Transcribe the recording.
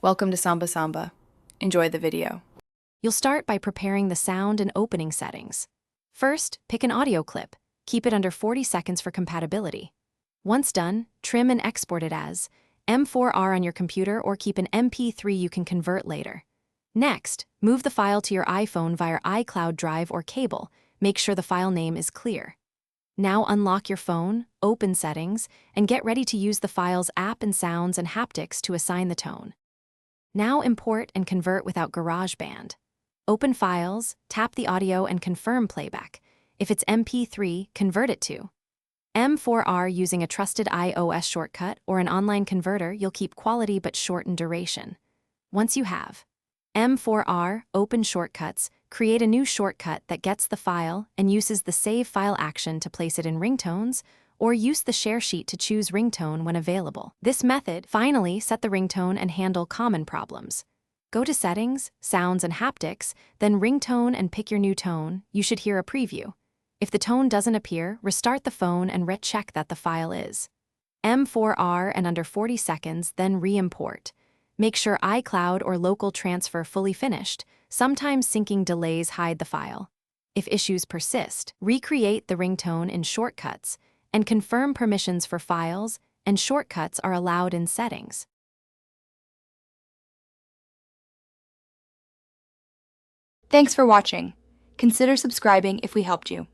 Welcome to Samba Samba. Enjoy the video. You'll start by preparing the sound and opening settings. First, pick an audio clip. Keep it under 40 seconds for compatibility. Once done, trim and export it as M4R on your computer or keep an MP3 you can convert later. Next, move the file to your iPhone via iCloud Drive or cable. Make sure the file name is clear. Now unlock your phone, open Settings, and get ready to use the file's app and sounds and haptics to assign the tone. Now import and convert without Garageband. Open Files, tap the audio and confirm playback. If it's MP3, convert it to M4R using a trusted iOS shortcut or an online converter. You'll keep quality but shorten duration. Once you have M4R, open Shortcuts, create a new shortcut that gets the file and uses the Save File action to place it in ringtones, or use the share sheet to choose ringtone when available. This method, finally, set the ringtone and handle common problems. Go to Settings, Sounds and Haptics, then Ringtone and pick your new tone. You should hear a preview. If the tone doesn't appear, restart the phone and recheck that the file is M4R and under 40 seconds, then re-import. Make sure iCloud or local transfer fully finished. Sometimes syncing delays hide the file. If issues persist, recreate the ringtone in Shortcuts and confirm permissions for files and shortcuts are allowed in Settings. Thanks for watching. Consider subscribing if we helped you.